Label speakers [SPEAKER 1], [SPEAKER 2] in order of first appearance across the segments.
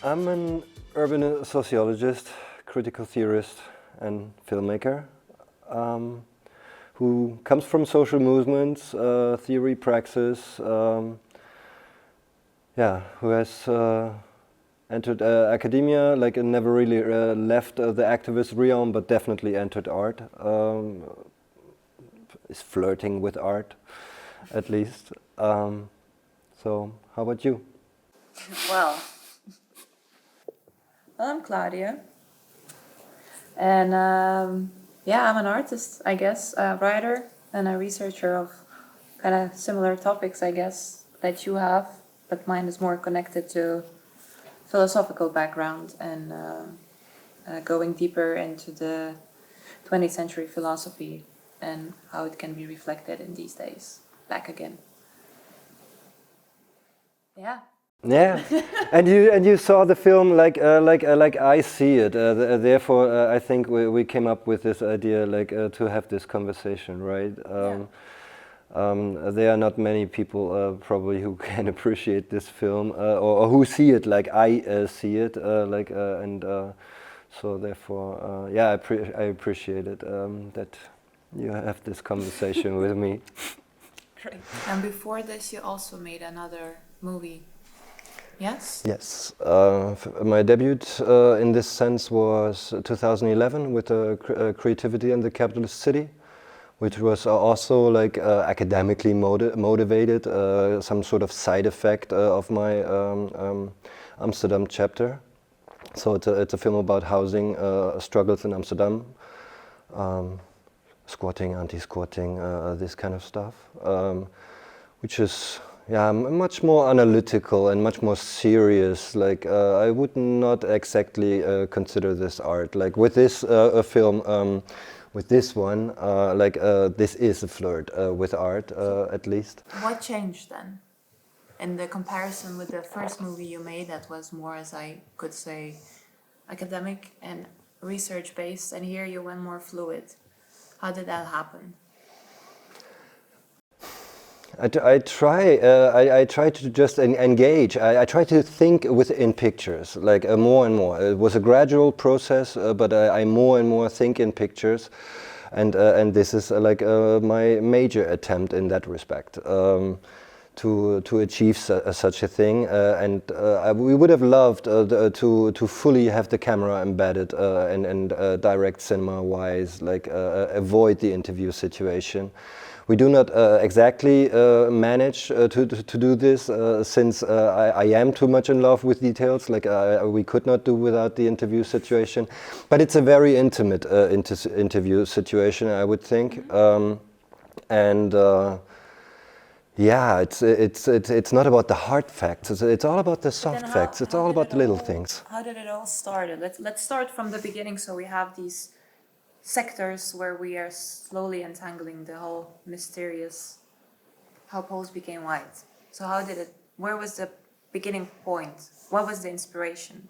[SPEAKER 1] I'm an urban sociologist, critical theorist and filmmaker who comes from social movements, theory, praxis, who has entered academia, like never really left the activist realm, but definitely entered art, is flirting with art, at least. So, how about you?
[SPEAKER 2] Well, I'm Klaudija, and I'm an artist, I guess, a writer and a researcher of kind of similar topics, I guess, that you have, but mine is more connected to philosophical background and going deeper into the 20th century philosophy and how it can be reflected in these days back again. Yeah.
[SPEAKER 1] Yeah, and you saw the film like I see it. Therefore, I think we came up with this idea to have this conversation, right? There are not many people probably who can appreciate this film or who see it like I see it, so therefore, I appreciate it that you have this conversation with me.
[SPEAKER 2] Great. And before this, you also made another movie. Yes?
[SPEAKER 1] Yes. My debut in this sense was 2011 with Creativity in the Capitalist City, which was also academically motivated, some sort of side effect of my Amsterdam chapter. So it's a film about housing struggles in Amsterdam, squatting, anti-squatting, this kind of stuff, which is much more analytical and much more serious. I would not exactly consider this art. Like with this film, with this one, this is a flirt with art, at least.
[SPEAKER 2] What changed then? In the comparison with the first movie you made, that was more, as I could say, academic and research-based, and here you went more fluid. How did that happen?
[SPEAKER 1] I try to just engage. I try to think within pictures, more and more. It was a gradual process, but I more and more think in pictures, and this is my major attempt in that respect to achieve such a thing. We would have loved to fully have the camera embedded and direct cinema-wise, avoid the interview situation. We do not exactly manage to do this since I am too much in love with details. We could not do without the interview situation, but it's a very intimate interview situation, I would think, it's not about the hard facts. It's all about the soft facts. It's all about the little things.
[SPEAKER 2] How did it all start? Let's start from the beginning. So we have these sectors where we are slowly untangling the whole mysterious how Poles became white. So where was the beginning point? What was the inspiration?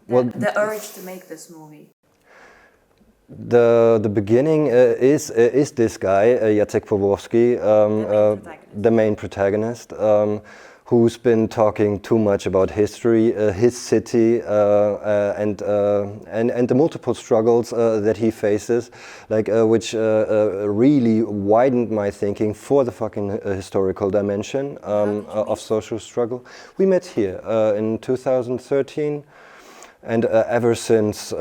[SPEAKER 2] The urge to make this movie?
[SPEAKER 1] The beginning is this guy, Jacek Pawłowski, the main protagonist, who's been talking too much about history, his city, and the multiple struggles that he faces, which really widened my thinking for the fucking historical dimension of social struggle. We met here in 2013. And ever since, he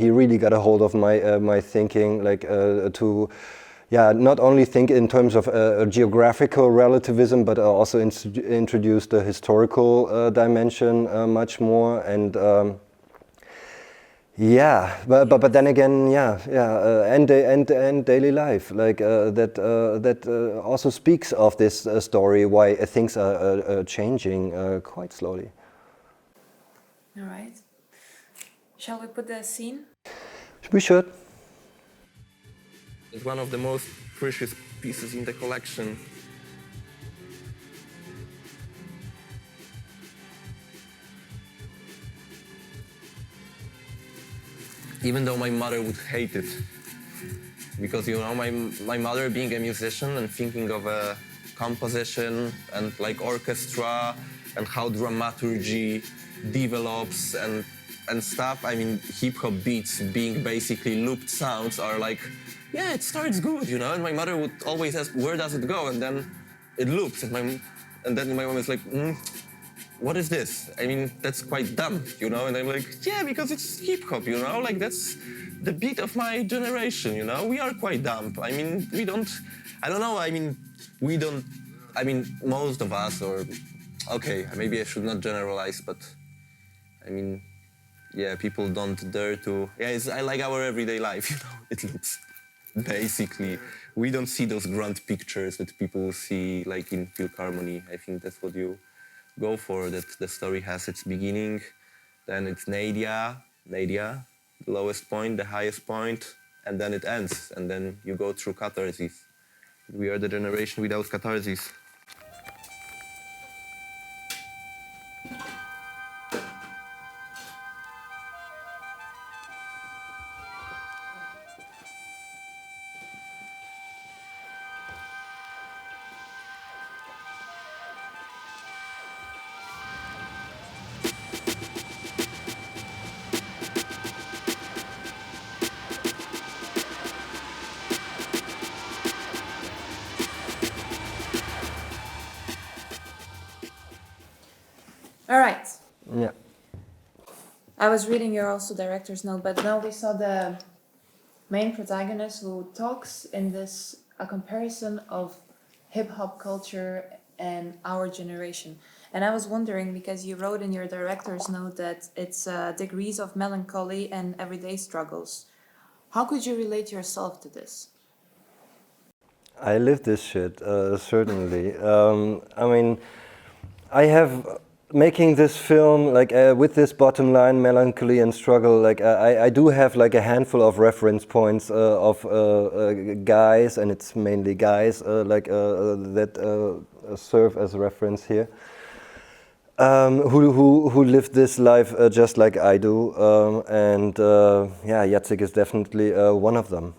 [SPEAKER 1] really got a hold of my thinking, to not only think in terms of geographical relativism, but also introduce the historical dimension much more. And but then again, and daily life, that also speaks of this story, why things are changing quite slowly.
[SPEAKER 2] All right. Shall we put the scene?
[SPEAKER 1] We should.
[SPEAKER 3] It's one of the most precious pieces in the collection. Even though my mother would hate it. Because, my mother being a musician and thinking of a composition and orchestra and how dramaturgy develops and stuff. I mean, hip-hop beats being basically looped sounds are like, yeah, it starts good, you know? And my mother would always ask, where does it go? And then it loops, and then my mom is like, what is this? I mean, that's quite dumb, you know? And I'm like, yeah, because it's hip-hop, you know? Like, that's the beat of my generation, you know? We are quite dumb. I mean, we don't, I don't know, I mean, we don't, I mean, most of us, or, okay, maybe I should not generalize, but, I mean, yeah, people don't dare to, yeah, I like our everyday life, you know? It looks, basically, we don't see those grand pictures that people see, like, in Philharmony. I think that's what you go for, that the story has its beginning, then it's nadia, the lowest point, the highest point, and then it ends, and then you go through catharsis. We are the generation without catharsis.
[SPEAKER 2] All right.
[SPEAKER 1] Yeah.
[SPEAKER 2] I was reading your also director's note, but now we saw the main protagonist who talks in this a comparison of hip hop culture and our generation. And I was wondering, because you wrote in your director's note that it's degrees of melancholy and everyday struggles. How could you relate yourself to this?
[SPEAKER 1] I live this shit, certainly. I mean, I have making this film, like with this bottom line, melancholy and struggle, like I do have like a handful of reference points of guys, and it's mainly guys, that serve as reference here, who live this life just like I do, and yeah, Jacek is definitely one of them.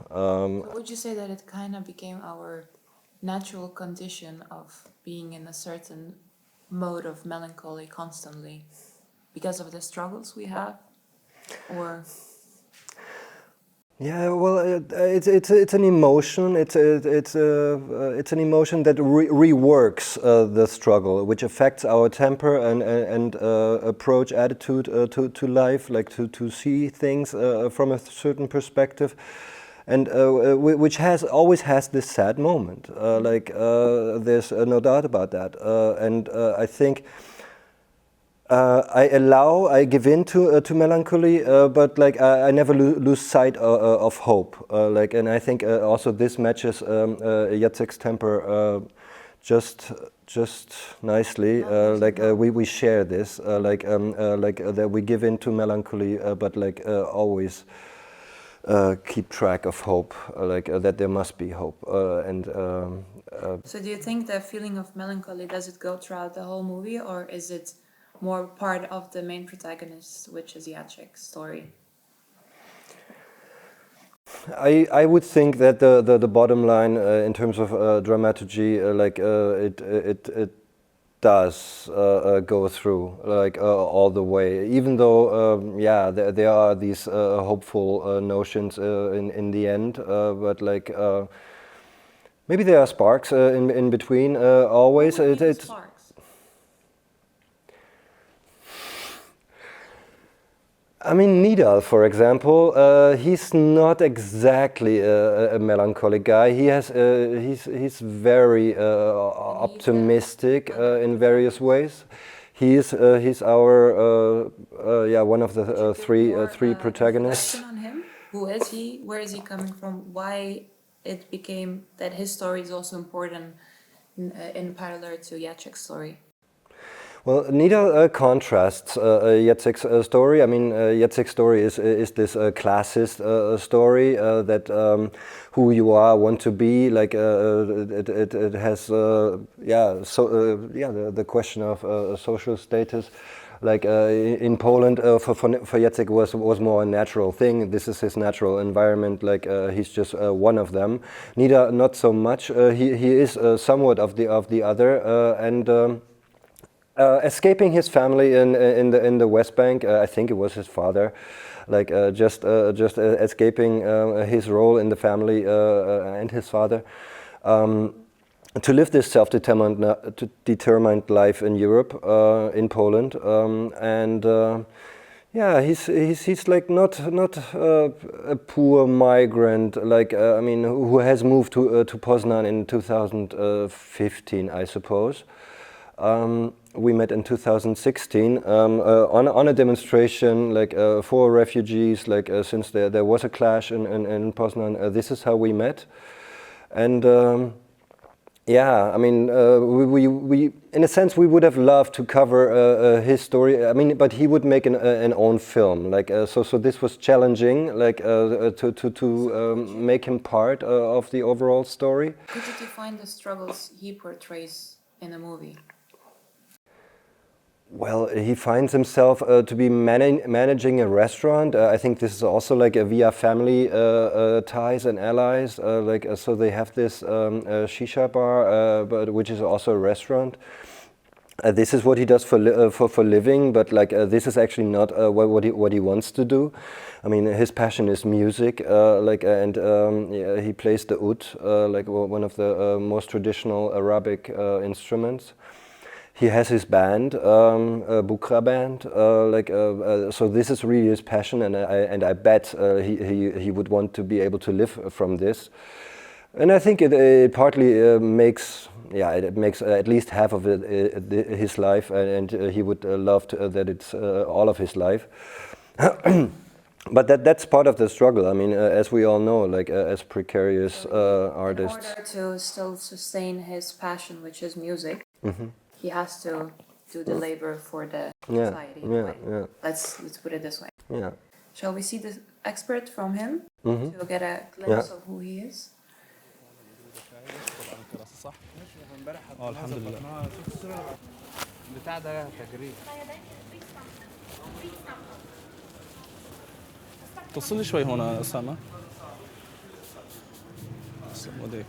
[SPEAKER 2] Would you say that it kind of became our natural condition of being in a certain mode of melancholy constantly because of the struggles we have, or?
[SPEAKER 1] Yeah, well, it's an emotion. It's an emotion that reworks the struggle, which affects our temper and approach, attitude to life, like to see things from a certain perspective, and which always has this sad moment. There's no doubt about that, and I think. I give in to melancholy, but like I never lose sight of hope. And I think also this matches Jacek's temper just nicely. We share this, that we give in to melancholy, but always keep track of hope, that there must be hope. So
[SPEAKER 2] do you think the feeling of melancholy, does it go throughout the whole movie, or is it more part of the main protagonist, which is Jacek's story?
[SPEAKER 1] I would think that the bottom line in terms of dramaturgy, it does go through all the way. Even though there are these hopeful notions in the end, but maybe there are sparks in between. Always
[SPEAKER 2] Sparks.
[SPEAKER 1] I mean, Nidal, for example, he's not exactly a melancholic guy. He's very optimistic in various ways. He's our one of the three protagonists.
[SPEAKER 2] Question on him. Who is he? Where is he coming from? Why it became that his story is also important in parallel to Jacek's story?
[SPEAKER 1] Well, Nidal contrasts Jacek's story. I mean, Jacek's story is this classist story that who you are, want to be. It has the question of social status. In Poland, for Jacek was more a natural thing. This is his natural environment. He's just one of them. Nida, not so much. He is somewhat of the other, and. Escaping his family in the West Bank. I think it was his father, like just escaping his role in the family and his father. To live this self-determined life in Europe, in Poland, and yeah, he's like not a poor migrant, like I mean, who has moved to Poznan in 2015, I suppose. We met in 2016 on a demonstration, like for refugees, like since there was a clash in Poznan. This is how we met, and. Yeah, I mean, we in a sense we would have loved to cover his story. I mean, but he would make an own film, like so this was challenging, like to make him part of the overall story.
[SPEAKER 2] Could you define the struggles he portrays in the movie?
[SPEAKER 1] Well, he finds himself to be managing a restaurant. I think this is also like via family ties and allies. So they have this shisha bar, but which is also a restaurant. This is what he does for living, but like this is actually not what he wants to do. I mean, his passion is music, and yeah, he plays the oud, like one of the most traditional Arabic instruments. He has his band, Bukra band, so this is really his passion, and I bet he would want to be able to live from this. And I think it partly makes at least half of his life, and he would love that it's all of his life. But that's part of the struggle. I mean, as we all know, like as precarious artists.
[SPEAKER 2] In order to still sustain his passion, which is music.
[SPEAKER 1] Mm-hmm.
[SPEAKER 2] He has to do the labor for the society.
[SPEAKER 1] Yeah.
[SPEAKER 2] Let's put it this way.
[SPEAKER 1] Yeah.
[SPEAKER 2] Shall we see the expert from him
[SPEAKER 1] Mm-hmm.
[SPEAKER 2] to get a glimpse of who he is?
[SPEAKER 4] الحمد لله بتاع ده تجريد توصل لي شوي هنا أسامة وديك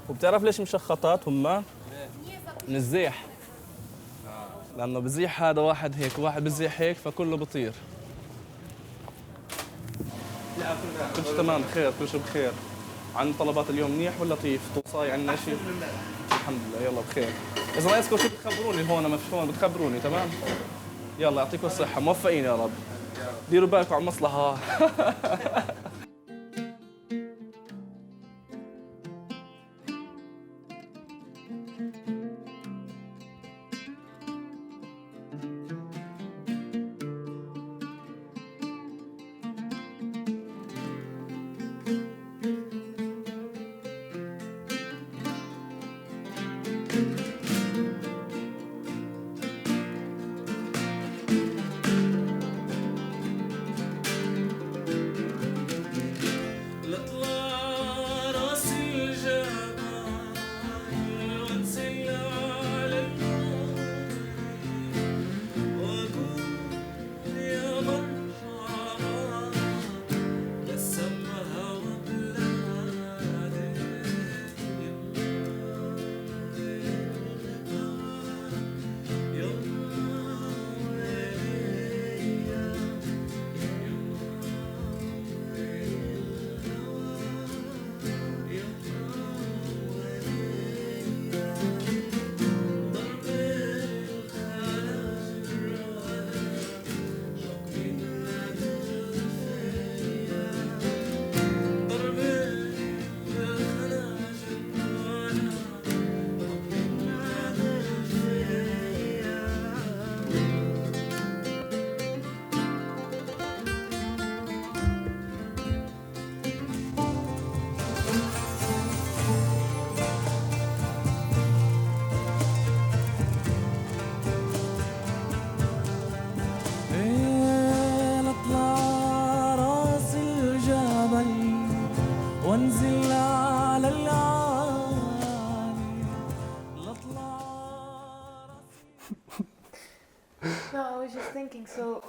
[SPEAKER 4] وبتعرف ليش مشخطات هم؟ من الزيح لأنه بزيح هذا واحد هيك وواحد بزيح هيك فكله بطير. كل شيء تمام بخير كل شيء بخير. عن طلبات اليوم منيح ولا لطيف؟ توصاي عندنا شيء؟ الحمد لله يلا بخير. إذا ناقصكم شيء بتخبروني هون ما فيش هون بتخبروني تمام؟ يلا يعطيكم الصحة موفقين يا رب. ديروا بالكم على المصلحة.
[SPEAKER 2] No, I was just thinking, so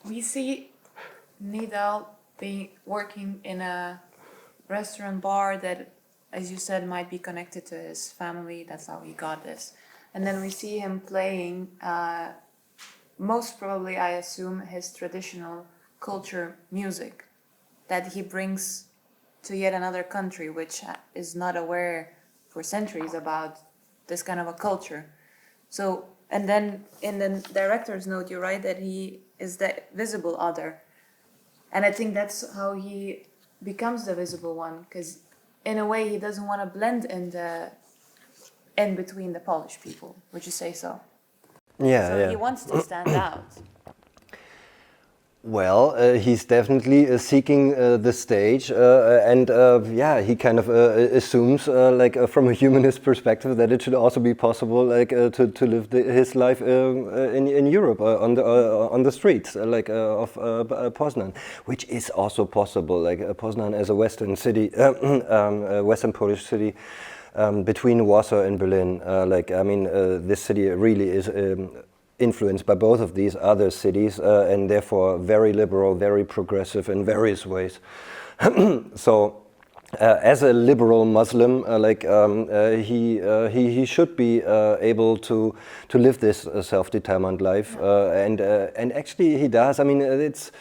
[SPEAKER 2] we see Nidal working in a restaurant bar that, as you said, might be connected to his family. That's how he got this. And then we see him playing, most probably, I assume, his traditional culture music that he brings to yet another country, which is not aware for centuries about this kind of a culture. So, and then in the director's note, you write that he is the visible other. And I think that's how he becomes the visible one, because in a way he doesn't want to blend in between the Polish people. Would you say so?
[SPEAKER 1] Yeah,
[SPEAKER 2] So
[SPEAKER 1] yeah.
[SPEAKER 2] he wants to stand out.
[SPEAKER 1] Well, he's definitely seeking the stage, and yeah, he kind of assumes, from a humanist perspective, that it should also be possible, to live his life in Europe on the streets, of Poznan, which is also possible. Poznan as a Western city, Western Polish city. Between Warsaw and Berlin, this city really is influenced by both of these other cities, and therefore very liberal, very progressive in various ways. So, as a liberal Muslim, he should be able to live this self-determined life, and actually he does. I mean, it's.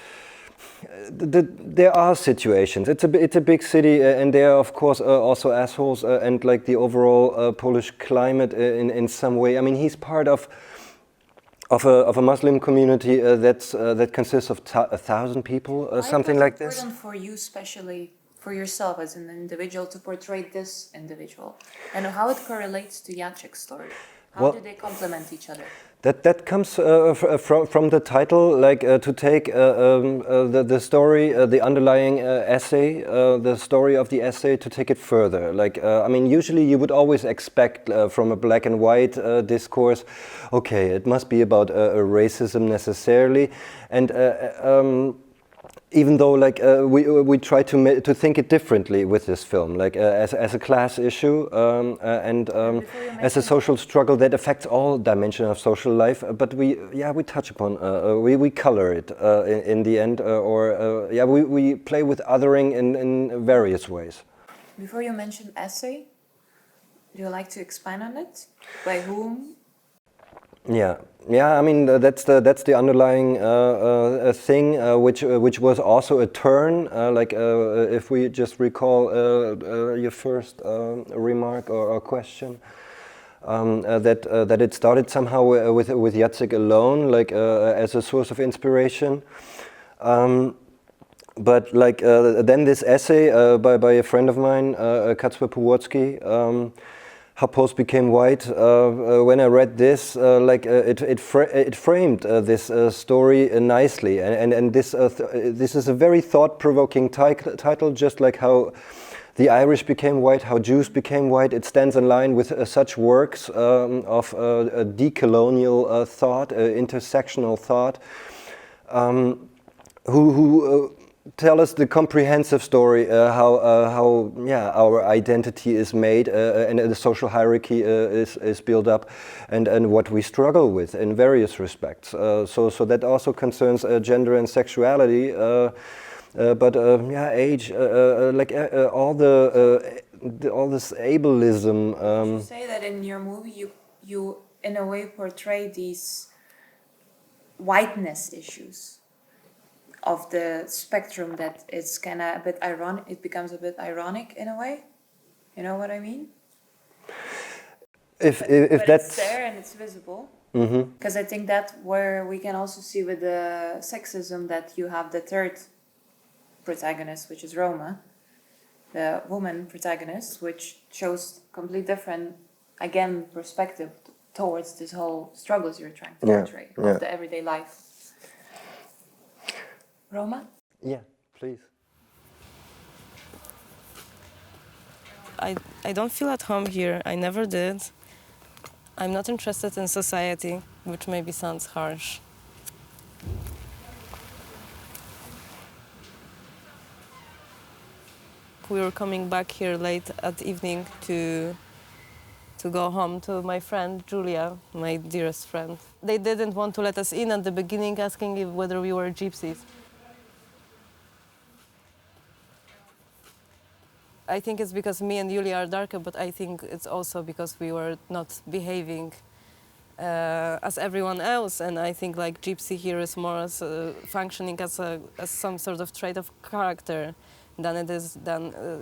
[SPEAKER 1] There are situations. It's a big city, and there are of course also assholes, and the overall Polish climate in some way. I mean, he's part of a Muslim community that consists of 1,000 people, something like this.
[SPEAKER 2] Why was it important for you, especially for yourself as an individual, to portray this individual, and how it correlates to Jacek's story? How do they complement each other?
[SPEAKER 1] That comes from the title, to take the story, the underlying essay, the story of the essay, to take it further. I mean, usually you would always expect from a black and white discourse, okay, it must be about racism necessarily, and even though we try to think it differently with this film, as a class issue, and as a social struggle that affects all dimensions of social life, but we touch upon, we color it in the end, we play with othering in various ways.
[SPEAKER 2] Before you mention essay, do you like to expand on it? By whom?
[SPEAKER 1] Yeah. I mean, that's the underlying thing, which was also a turn. If we just recall your first remark or question, that it started somehow with Jacek alone, as a source of inspiration. But then this essay by a friend of mine, Kacper Pułocki, How Post Became White. When I read this, it framed this story nicely, and this is a very thought-provoking title, just like how the Irish became white, how Jews became white. It stands in line with such works of decolonial thought, intersectional thought, who tell us the comprehensive story, how our identity is made, and the social hierarchy is built up, and what we struggle with in various respects. So that also concerns gender and sexuality, but age, all this ableism.
[SPEAKER 2] Would you say that in your movie you in a way portray these whiteness issues of the spectrum, that it's kind of a bit ironic, it becomes a bit ironic in a way? You know what I mean?
[SPEAKER 1] If
[SPEAKER 2] but
[SPEAKER 1] that's
[SPEAKER 2] it's there and it's visible. Because I think that's where we can also see with the sexism that you have the third protagonist, which is Roma, the woman protagonist, which shows completely different, again, perspective towards this whole struggles you're trying to portray of the everyday life. Roma?
[SPEAKER 1] Yeah, please.
[SPEAKER 5] I don't feel at home here. I never did. I'm not interested in society, which maybe sounds harsh. We were coming back here late at evening to go home to my friend Julia, my dearest friend. They didn't want to let us in at the beginning, asking whether we were gypsies. I think it's because me and Julia are darker, but I think it's also because we were not behaving as everyone else, and I think like gypsy here is more as functioning as some sort of trait of character than it is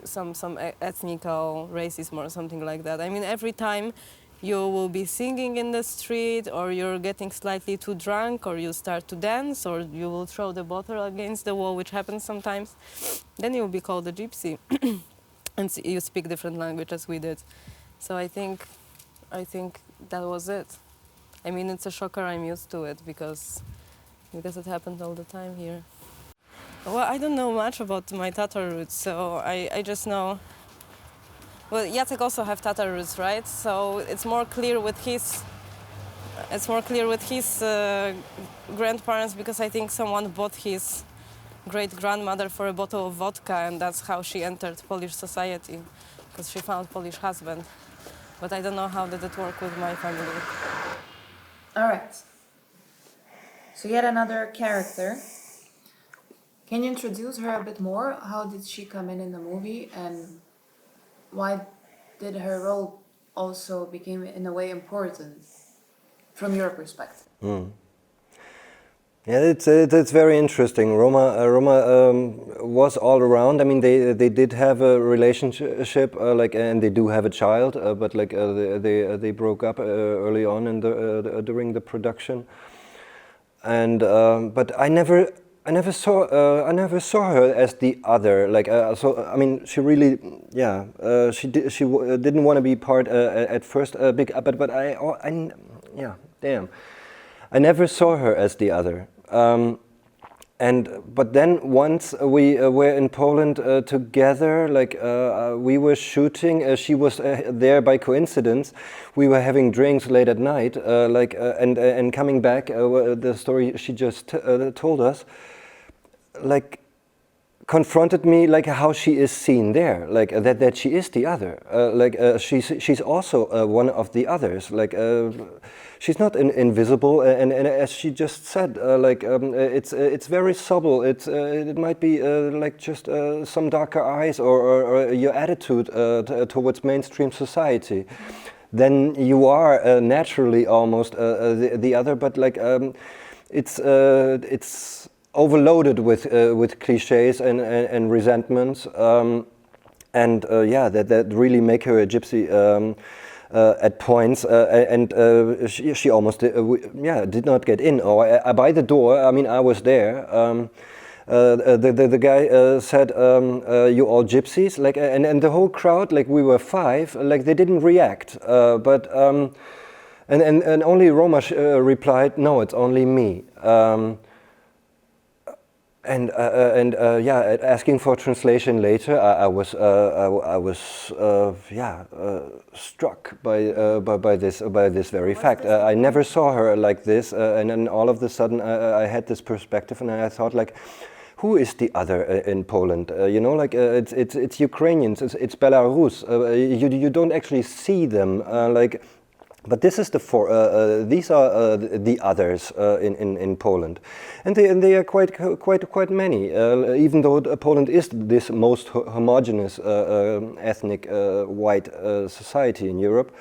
[SPEAKER 5] some ethnical racism or something like that. I mean, every time you will be singing in the street, or you're getting slightly too drunk, or you start to dance, or you will throw the bottle against the wall, which happens sometimes, then you'll be called a gypsy. And you speak different language as we did. So I think that was it. I mean, it's a shocker. I'm used to it because it happened all the time here. Well, I don't know much about my Tatar roots, so I just know. Well, Jacek also have Tatar roots, right? So it's more clear with his. It's more clear with his grandparents, because I think someone bought his great-grandmother for a bottle of vodka, and that's how she entered Polish society, because she found Polish husband. But I don't know how did it work with my family.
[SPEAKER 2] All right. So yet another character. Can you introduce her a bit more? How did she come in the movie, and why did her role also become in a way important from your perspective?
[SPEAKER 1] Yeah, it's very interesting. Roma was all around. I mean, they did have a relationship, and they do have a child, but they broke up early on in during the production. And but I never saw her as the other. So I mean, she really, she didn't want to be part at first. But I never saw her as the other. But then once we were in Poland together, we were shooting. She was there by coincidence. We were having drinks late at night, and coming back. The story she just told us, confronted me how she is seen there, that she is the other. She's also one of the others. She's not invisible, and as she just said, it's very subtle. It might be just some darker eyes or your attitude towards mainstream society. Then you are naturally almost the other, but it's overloaded with cliches and resentments, that really make her a gypsy. At points, she almost did not get in. Or by the door, I mean, I was there. The guy said, "You all gypsies?" And the whole crowd, we were 5, they didn't react. And only Roma replied, "No, it's only me." Asking for translation later, I was struck by this very fact. I never saw her like this, and then all of a sudden I had this perspective, and I thought, who is the other in Poland? It's Ukrainians, it's Belarus. You don't actually see them But this is these are the others in Poland, and they are quite many. Even though Poland is this most homogeneous ethnic white society in Europe,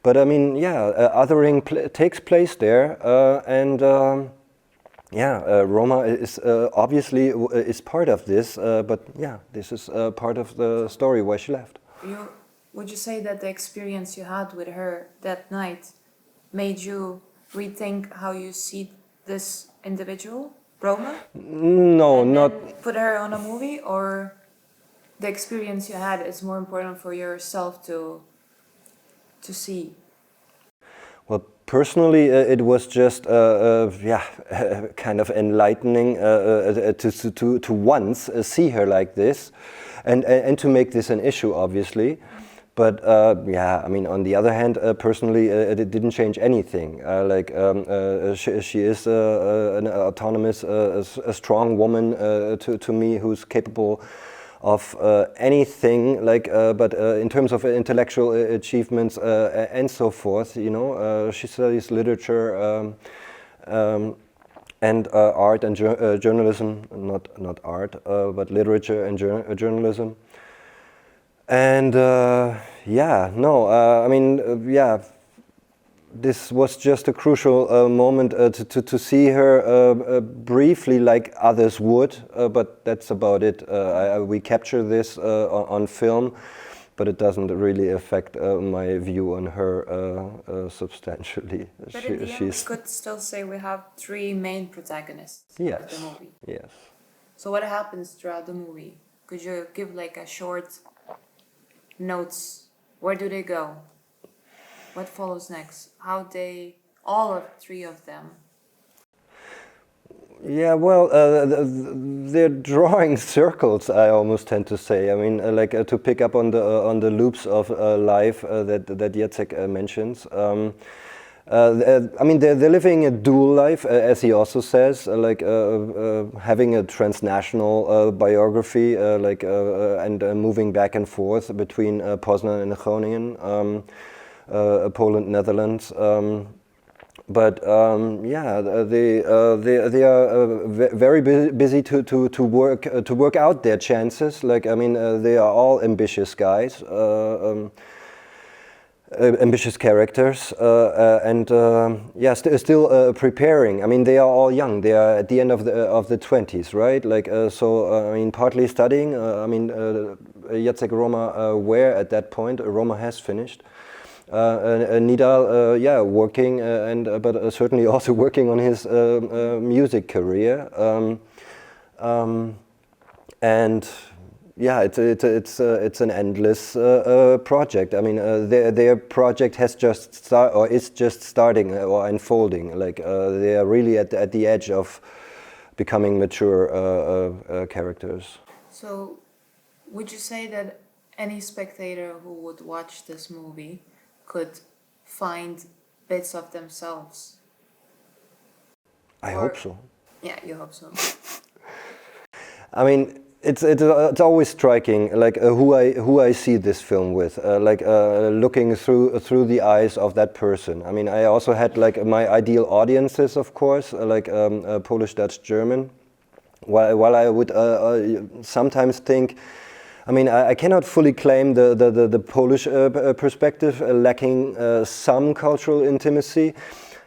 [SPEAKER 1] but I mean, othering takes place there, Roma is obviously is part of this, but this is part of the story why she left.
[SPEAKER 2] Would you say that the experience you had with her that night made you rethink how you see this individual, Roma?
[SPEAKER 1] No, not...
[SPEAKER 2] Put her on a movie, or the experience you had is more important for yourself to see?
[SPEAKER 1] Well, personally, it was just, kind of enlightening to once see her like this, and to make this an issue, obviously. But I mean, on the other hand, personally, it didn't change anything. She is an autonomous, a strong woman to me, who's capable of anything. But in terms of intellectual achievements and so forth, she studies literature and art and journalism, not art, but literature and journalism. And yeah, no, I mean, yeah, this was just a crucial moment to see her briefly like others would, but that's about it. We capture this on film, but it doesn't really affect my view on her substantially.
[SPEAKER 2] But in the end, we could still say we have three main protagonists of the movie.
[SPEAKER 1] Yes.
[SPEAKER 2] So what happens throughout the movie? Could you give like a short notes? Where do they go? What follows next? How they, all of three of them.
[SPEAKER 1] Yeah, well, they're drawing circles. I almost tend to say. I mean, like to pick up on the loops of life that Jacek mentions. I mean, they're living a dual life, as he also says, like having a transnational biography, and moving back and forth between Poznan and Groningen, Poland, Netherlands. But yeah, they are very busy to work out their chances. Like, I mean, they are all ambitious guys. Ambitious characters, and yeah, still preparing. I mean, they are all young. They are at the end of the 20s, right? Like, so I mean, partly studying. I mean, Jacek, Roma were at that point. Roma has finished. Nidal, yeah, working, but certainly also working on his music career, and. Yeah, it's an endless project. I mean, their project has just is just starting or unfolding. Like they are really at the edge of becoming mature characters.
[SPEAKER 2] So, would you say that any spectator who would watch this movie could find bits of themselves?
[SPEAKER 1] I hope so.
[SPEAKER 2] Yeah, you hope so.
[SPEAKER 1] I mean. It's always striking, like who I see this film with, looking through the eyes of that person. I mean, I also had like my ideal audiences, of course, Polish, Dutch, German. While I would sometimes think, I mean, I cannot fully claim the Polish perspective, lacking some cultural intimacy.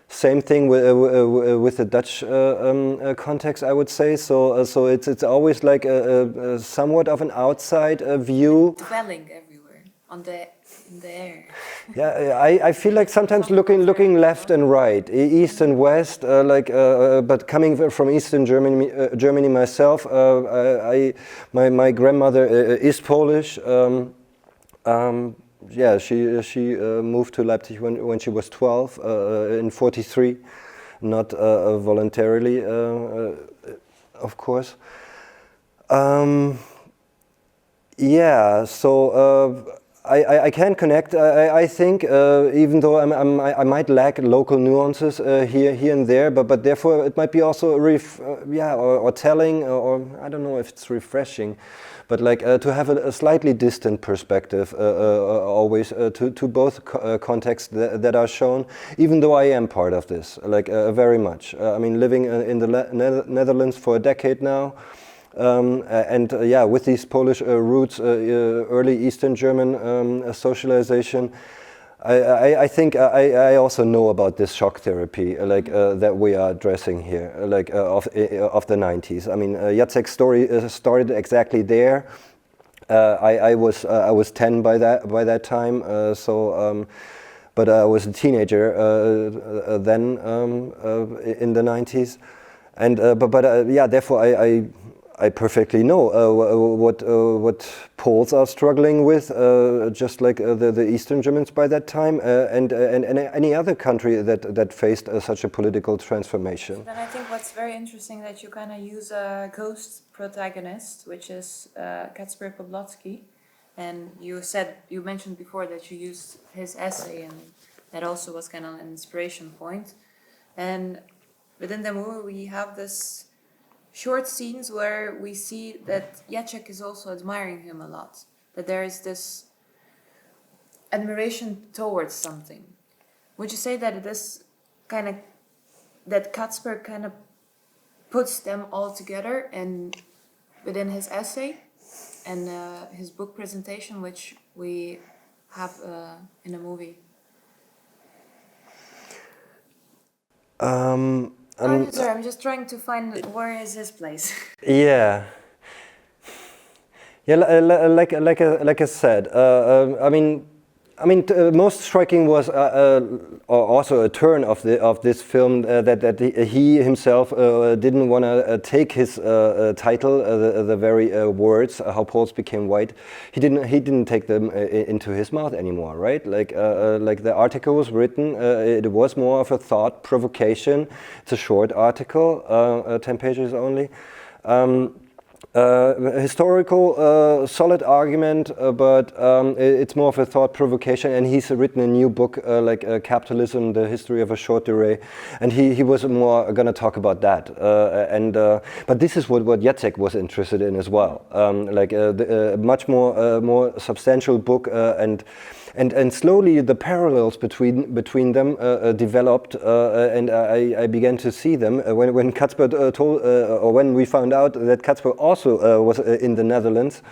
[SPEAKER 1] Same thing with the Dutch context, I would say. So it's always like a somewhat of an outside view.
[SPEAKER 2] Dwelling everywhere in the air.
[SPEAKER 1] Yeah, I feel like sometimes looking left and right, east and west. But coming from Eastern Germany myself, my grandmother is Polish. Yeah, she moved to Leipzig when she was 12 in '43, not voluntarily, of course. Yeah, so I can connect. I think, even though I might lack local nuances here and there, but therefore it might be also or telling, or I don't know if it's refreshing. But like to have a slightly distant perspective always to both contexts that are shown, even though I am part of this, like very much. I mean, living in the Netherlands for a decade now, yeah, with these Polish roots, early Eastern German socialization, I think I also know about this shock therapy, that we are addressing here, of the 90s. I mean, Jacek's story started exactly there. I was 10 by that time, but I was a teenager then in the 90s, and yeah, therefore I perfectly know what Poles are struggling with, just like the Eastern Germans by that time, and any other country that faced such a political transformation.
[SPEAKER 2] Then I think what's very interesting that you kind of use a ghost protagonist, which is Kacper Pawlowski, and you mentioned before that you used his essay, and that also was kind of an inspiration point. And within the movie, we have this short scenes where we see that Jacek is also admiring him a lot. That there is this admiration towards something. Would you say that that Kacper puts them all together and within his essay? and his book presentation, which we have in a movie. Sorry, I'm just trying to find where is his place.
[SPEAKER 1] Yeah. Yeah, like I said, most striking was also a turn of this film that he himself didn't want to take his title, the very words "How Poles Became White." He didn't take them into his mouth anymore, right? Like the article was written, it was more of a thought provocation. It's a short article, 10 pages only. Historical, solid argument, but it's more of a thought provocation, and he's written a new book Capitalism, the History of a Short Delay, and he was more going to talk about that. But this is what Jacek was interested in as well, much more substantial book, and slowly the parallels between them developed, and I began to see them when Kacper told, or when we found out that Kacper also was in the Netherlands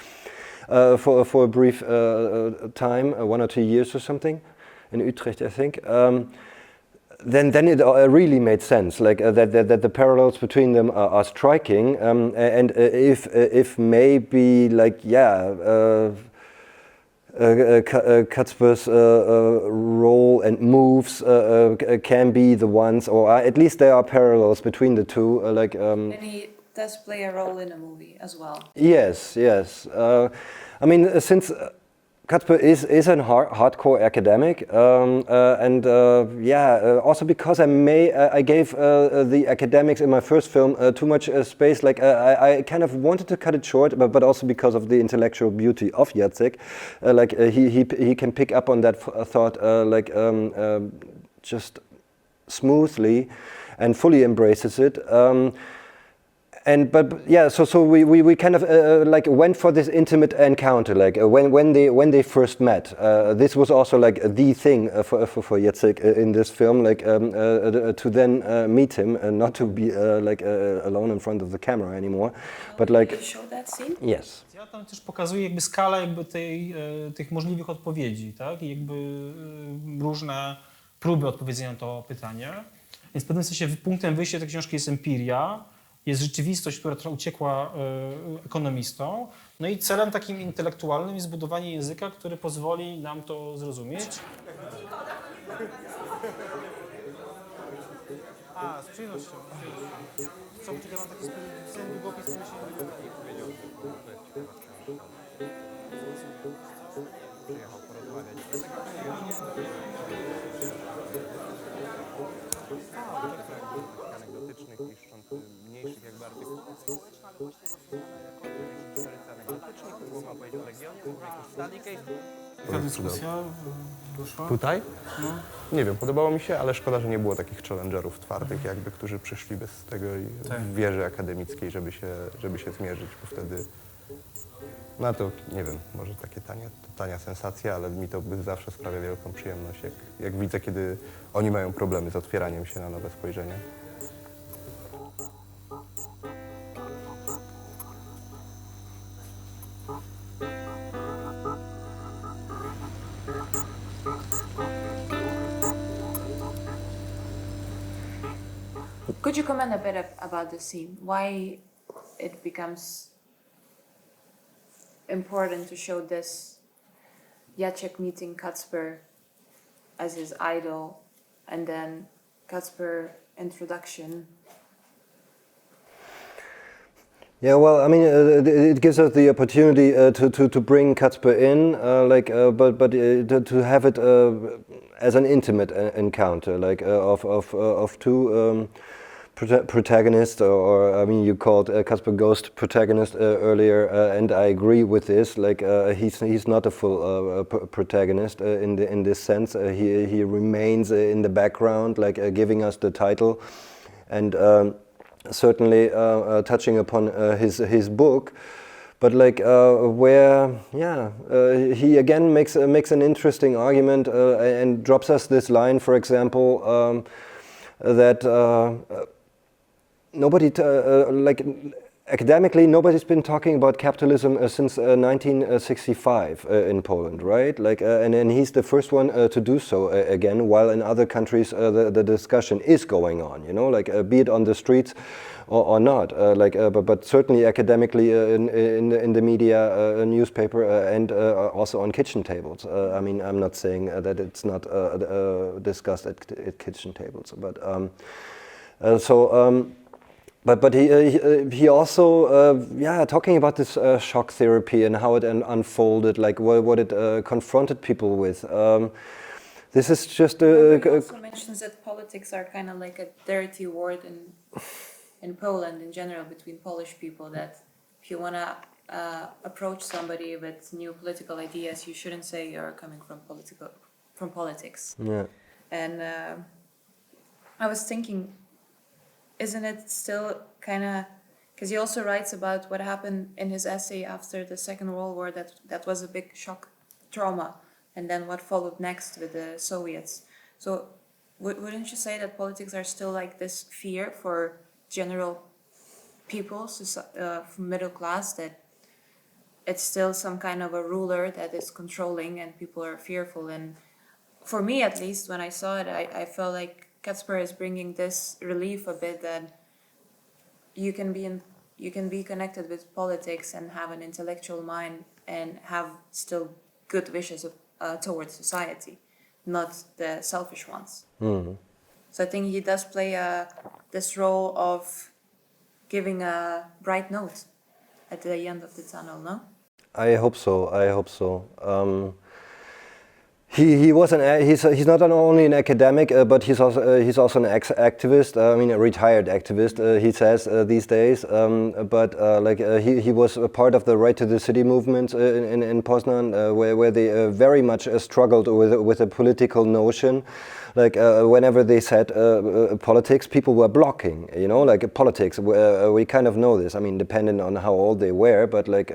[SPEAKER 1] for a brief time, 1 or 2 years or something, in Utrecht, I think. Then it really made sense, that the parallels between them are striking, and if maybe Kacper's role and moves can be the ones, or at least there are parallels between the two.
[SPEAKER 2] And he does play a role in a movie as well.
[SPEAKER 1] Yes. Since Kacper is a hardcore academic, also because I gave the academics in my first film too much space. I kind of wanted to cut it short, but also because of the intellectual beauty of Jacek, he can pick up on that thought just smoothly, and fully embraces it. So we kind of went for this intimate encounter, when they first met. This was also the thing for Jacek in this film, to then meet him and not to be alone in front of the camera anymore. But
[SPEAKER 2] Can you show that scene?
[SPEAKER 1] Yes.
[SPEAKER 6] Ja tam też pokazuję skalę tych możliwych odpowiedzi, tak? I różne próby odpowiedzenia na to pytanie. Więc w pewnym sensie punktem wyjścia tej książki jest empiria. Jest rzeczywistość, która uciekła ekonomistom. No i celem takim intelektualnym jest zbudowanie języka, który pozwoli nam to zrozumieć. A, z przyjemnością. Co, ja mam taki specjalny długopis, który się nie powiedział. Przyjechał porozmawiać. Anegdotycznych niż mniejszych jakby artykułów. Jaka dyskusja doszła?
[SPEAKER 3] Tutaj? No. Nie wiem, podobało mi się, ale szkoda, że nie było takich challengerów twardych, którzy przyszli bez tego wieży akademickiej, żeby się zmierzyć, bo wtedy, no to nie wiem, może takie tania sensacja, ale mi to zawsze sprawia wielką przyjemność, jak widzę, kiedy oni mają problemy z otwieraniem się na nowe spojrzenia.
[SPEAKER 2] Could you comment a bit about the scene? Why it becomes important to show this Jacek meeting Kacper as his idol, and then Kacper introduction?
[SPEAKER 1] Yeah, well, it gives us the opportunity to bring Kacper in, but to have it as an intimate encounter, of two protagonists, or you called Kacper Ghost protagonist earlier, and I agree with this. He's not a full protagonist in this sense. He remains in the background, giving us the title, and certainly touching upon his book, but he again makes an interesting argument and drops us this line, for example, that nobody academically, nobody's been talking about capitalism since 1965 in Poland, right? Like, and he's the first one to do so again, while in other countries the discussion is going on, you know, like be it on the streets or not, but certainly academically in the media, newspaper, and also on kitchen tables. I mean, I'm not saying that it's not discussed at kitchen tables, but But he also talking about this shock therapy and how it unfolded, like what it confronted people with. This is just
[SPEAKER 2] he also mentions that politics are kind of like a dirty word in Poland in general between Polish people, that if you want to approach somebody with new political ideas, you shouldn't say you're coming from politics.
[SPEAKER 1] Yeah.
[SPEAKER 2] And I was thinking, isn't it still kind of, because he also writes about what happened in his essay after the Second World War, that was a big shock trauma, and then what followed next with the Soviets. So wouldn't you say that politics are still like this fear for general people, from middle class, that it's still some kind of a ruler that is controlling and people are fearful? And for me, at least, when I saw it, I felt like Kacper is bringing this relief a bit, that you can be connected with politics and have an intellectual mind and have still good wishes towards society, not the selfish ones. Mm-hmm. So I think he does play this role of giving a bright note at the end of the tunnel, no?
[SPEAKER 1] I hope so. He's not only an academic, but he's also an activist. I mean, a retired activist. He says these days. He was a part of the Right to the City movement in Poznan, where they very much struggled with a political notion. Like whenever they said politics, people were blocking. You know, like politics. We kind of know this. I mean, depending on how old they were, but like.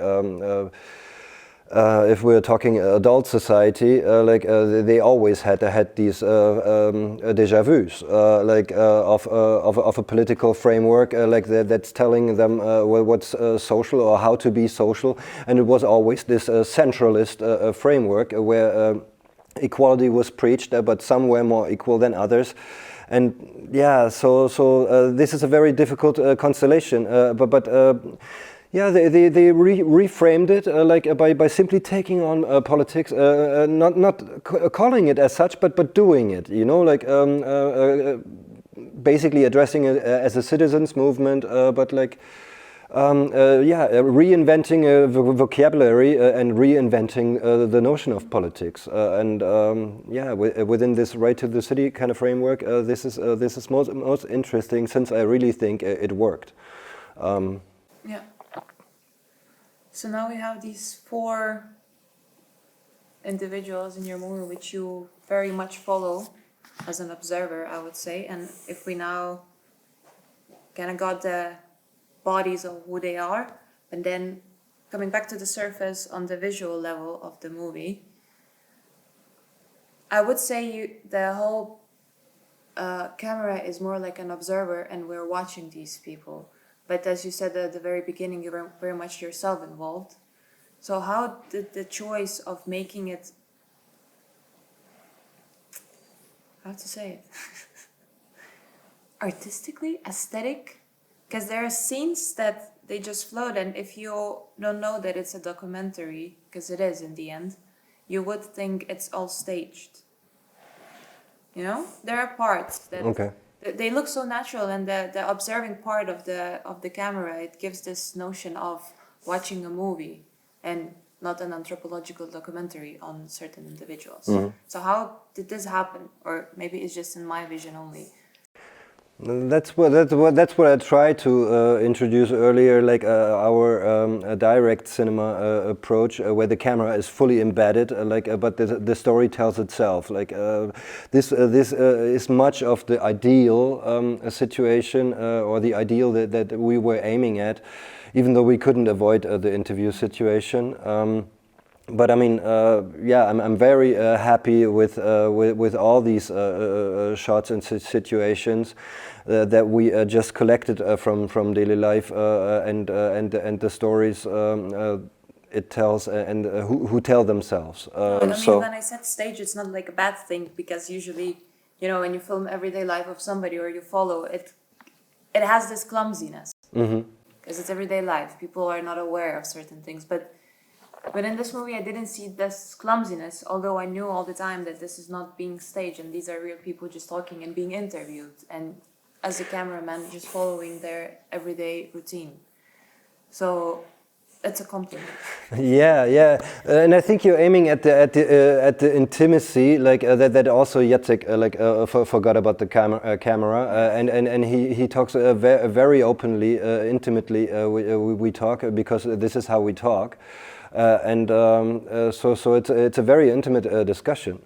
[SPEAKER 1] If we're talking adult society, they always had these déjà vus, of a political framework, that's telling them what's social or how to be social, and it was always this centralist framework where equality was preached, but some were more equal than others. And yeah, so this is a very difficult constellation, yeah, they reframed it by simply taking on politics, not calling it as such, but doing it. You know, basically addressing it as a citizens' movement, but reinventing a vocabulary and reinventing the notion of politics. Within this Right to the City kind of framework, this is most interesting, since I really think it worked.
[SPEAKER 2] Yeah. So now we have these 4 individuals in your movie which you very much follow as an observer, I would say. And if we now kind of got the bodies of who they are, and then coming back to the surface on the visual level of the movie, I would say the whole camera is more like an observer and we're watching these people. But as you said at the very beginning, you were very much yourself involved. So how did the choice of making it, how to say it, artistically, aesthetic? Because there are scenes that they just float, and if you don't know that it's a documentary, because it is in the end, you would think it's all staged. You know, there are parts that...
[SPEAKER 1] Okay.
[SPEAKER 2] They look so natural, and the observing part of the camera, it gives this notion of watching a movie and not an anthropological documentary on certain individuals. Mm-hmm. So how did this happen? Or maybe it's just in my vision only.
[SPEAKER 1] That's what I tried to introduce earlier, like our direct cinema approach, where the camera is fully embedded, but the story tells itself. This is much of the ideal situation or the ideal that we were aiming at, even though we couldn't avoid the interview situation. but I mean, yeah, I'm very happy with all these shots and situations that we just collected from daily life and the stories it tells and who tell themselves.
[SPEAKER 2] No, I mean, when I said stage, it's not like a bad thing, because usually, you know, when you film everyday life of somebody or you follow it, it has this clumsiness because it's everyday life. People are not aware of certain things, but in this movie, I didn't see this clumsiness, although I knew all the time that this is not being staged and these are real people just talking and being interviewed, and as a cameraman, just following their everyday routine. So it's a compliment.
[SPEAKER 1] Yeah, and I think you're aiming at the intimacy, like that also Jacek forgot about the camera, and he talks very openly, intimately. We talk because this is how we talk. So it's a very intimate discussion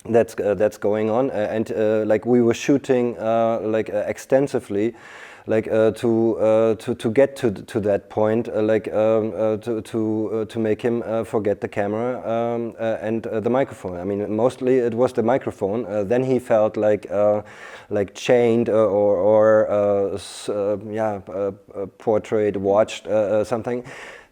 [SPEAKER 1] that's going on, and like we were shooting extensively, to get to that point, to make him forget the camera and the microphone. I mean, mostly it was the microphone. Then he felt like chained or portrayed, watched, something.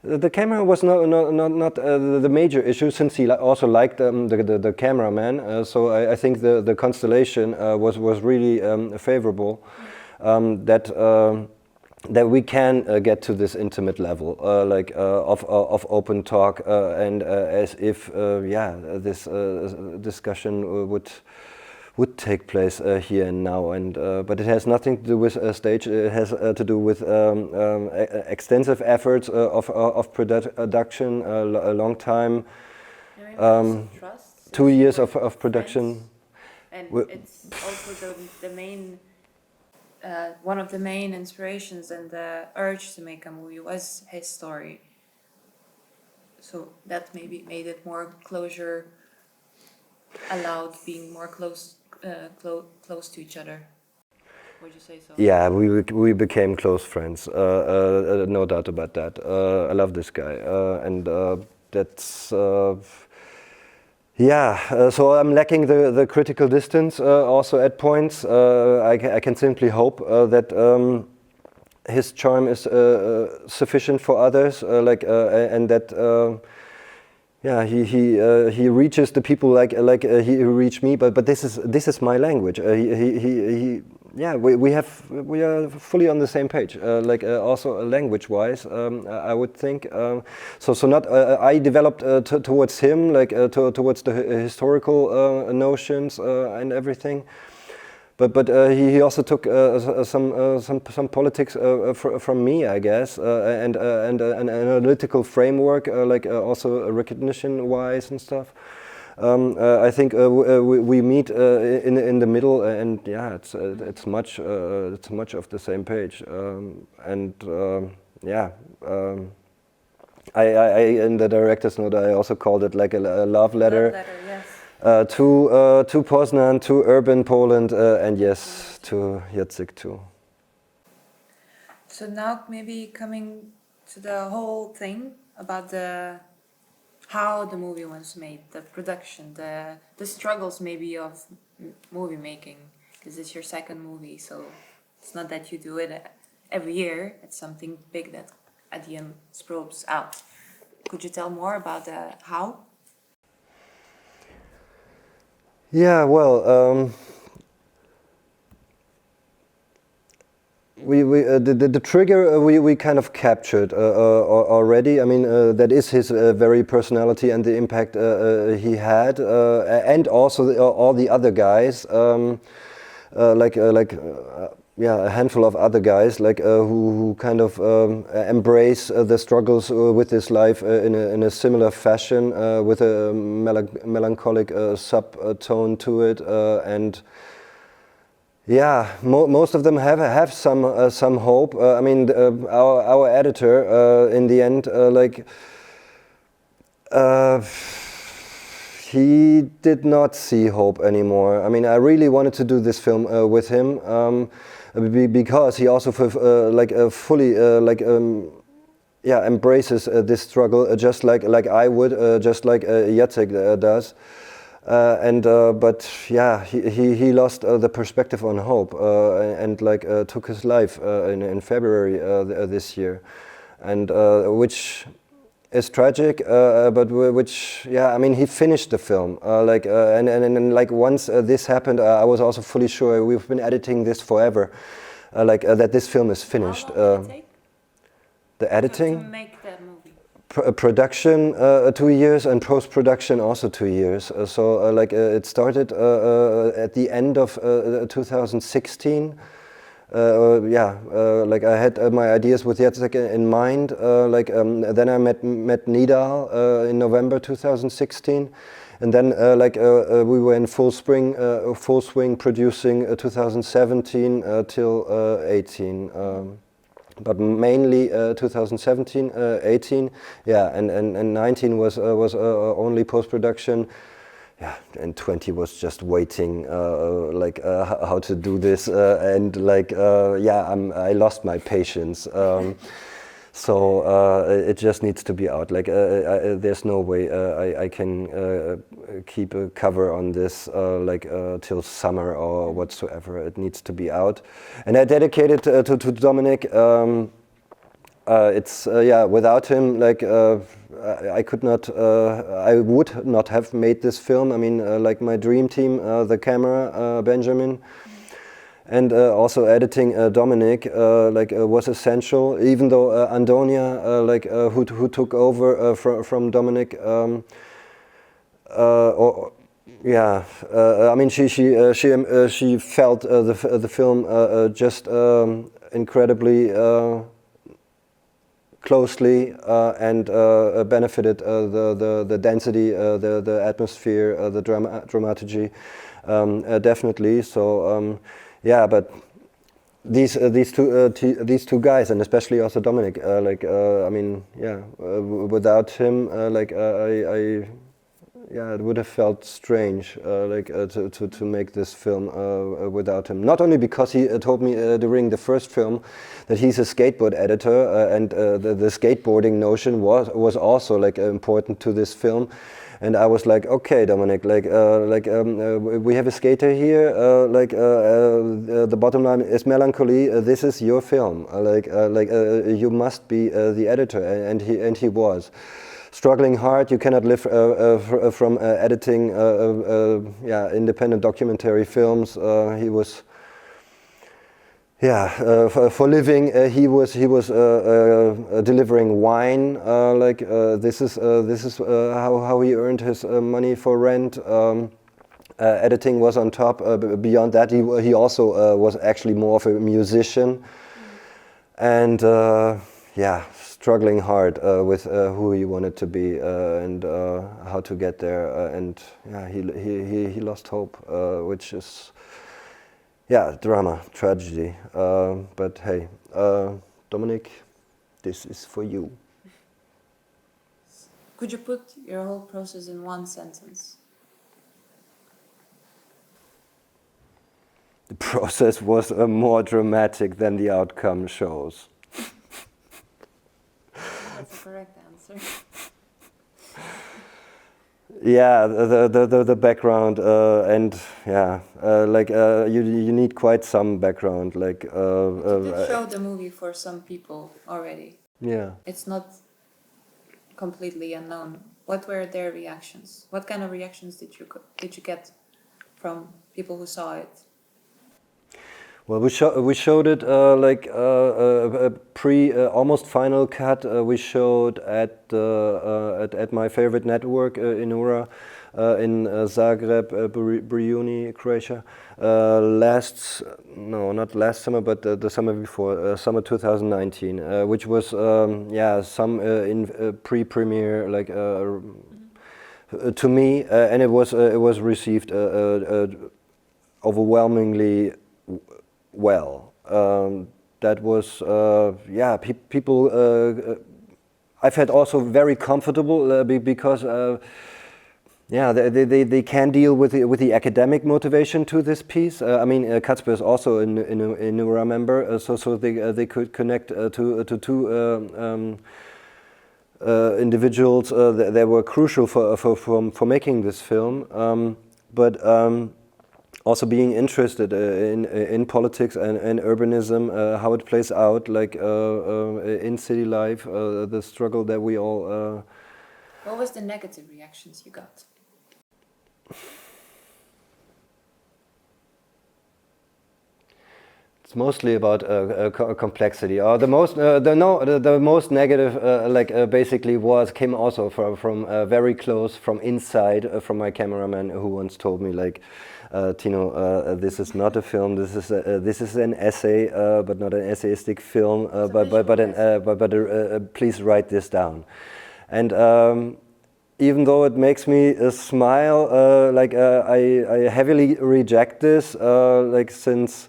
[SPEAKER 1] The camera was not the major issue, since he also liked the cameraman. So I think the constellation was really favorable. That we can get to this intimate level, of open talk, and as if this discussion would take place here and now, and but it has nothing to do with stage. It has to do with extensive efforts of production, a long time,
[SPEAKER 2] Trust,
[SPEAKER 1] 2 years of production.
[SPEAKER 2] and it's also the main. One of the main inspirations and the urge to make a movie was his story. So that maybe made it more closure, allowed being more close to each other. Would you say so?
[SPEAKER 1] Yeah, we became close friends, no doubt about that. I love this guy, and that's... so I'm lacking the critical distance also at points. I can simply hope that his charm is sufficient for others, and that he reaches the people like he reached me. But this is my language. We are fully on the same page, also language-wise. I would think so. Not I developed towards him, towards the historical notions and everything. But he also took some politics from me, I guess, and an analytical framework, also recognition-wise and stuff. I think we meet in the middle, and it's much of the same page, I in the director's note I also called it like a love letter.
[SPEAKER 2] Love letter, yes.
[SPEAKER 1] To Poznan, to urban Poland, and yes, to Jacek too.
[SPEAKER 2] So now maybe coming to the whole thing about how the movie was made, the production, the struggles maybe of movie making, because it's your second movie, so it's not that you do it every year. It's something big that at the end sprouts out. Could you tell more about how?
[SPEAKER 1] Yeah, well, the trigger we kind of captured already. I mean, that is his very personality and the impact he had, and also all the other guys, a handful of other guys, who kind of embrace the struggles with his life in a similar fashion, with a melancholic subtone to it, and. Yeah, most of them have some hope. I mean, our editor in the end, he did not see hope anymore. I mean, I really wanted to do this film with him because he also fully embraces this struggle just like I would, just like Jacek does. But yeah, he lost the perspective on hope and took his life in February this year, and which is tragic, but which, yeah, I mean, he finished the film. And once this happened, I was also fully sure we've been editing this forever, that this film is finished.
[SPEAKER 2] How long did it take?
[SPEAKER 1] The editing?
[SPEAKER 2] To make that movie.
[SPEAKER 1] Production 2 years, and post-production also 2 years. It started at the end of 2016. I had my ideas with Jacek in mind. Then I met Nidal in November 2016, and then we were in full swing producing 2017 till 18. But mainly 2017, 18, yeah, and 19 was only post-production, yeah, and 20 was just waiting, how to do this, I lost my patience. So it just needs to be out. There's no way I can keep a cover on this till summer or whatsoever. It needs to be out, and I dedicate it to Dominic. Without him, I could not. I would not have made this film. I mean, my dream team, the camera, Benjamin. And also editing Dominic was essential, even though Antonia, who took over from Dominic, I mean, she felt the film just incredibly closely and benefited the density, the atmosphere, the dramaturgy, definitely. So. Yeah, but these two guys, and especially also Dominic, I mean, yeah, without him, it would have felt strange, to make this film without him. Not only because he told me during the first film that he's a skateboard editor, and the skateboarding notion was also important to this film. And I was like, okay, Dominic, we have a skater here. The bottom line is melancholy. This is your film. You must be the editor, and he was struggling hard. You cannot live from editing, independent documentary films. He was. Yeah, for living, he was delivering wine. This is how he earned his money for rent. Editing was on top. Beyond that, he also was actually more of a musician, and struggling hard with who he wanted to be and how to get there. And yeah, he lost hope, which is. Yeah, drama, tragedy, but hey, Dominic, this is for you.
[SPEAKER 2] Could you put your whole process in one sentence?
[SPEAKER 1] The process was more dramatic than the outcome shows.
[SPEAKER 2] That's the correct answer.
[SPEAKER 1] Yeah, the background and yeah, you need quite some background.
[SPEAKER 2] You did show the movie for some people already.
[SPEAKER 1] Yeah,
[SPEAKER 2] it's not completely unknown. What were their reactions? What kind of reactions did you get from people who saw it?
[SPEAKER 1] well, we showed it a almost final cut. We showed at my favorite network in Ura, in Zagreb, Brijuni, Croatia. Not last summer, but the summer before, summer 2019, which was some in pre-premiere to me, and it was received overwhelmingly well. That was people. I felt also very comfortable because they can deal with the academic motivation to this piece. I mean, Kacper is also a Nura member, so they could connect to two individuals that were crucial for making this film, but also being interested in politics and urbanism, how it plays out, like in city life, the struggle that we all.
[SPEAKER 2] What was the negative reactions you got?
[SPEAKER 1] It's mostly about complexity. The most negative, basically came also from very close, from inside, from my cameraman, who once told me, like, Tino, this is not a film. This is an essay, but not an essayistic film. But please write this down. And even though it makes me smile, I heavily reject this, since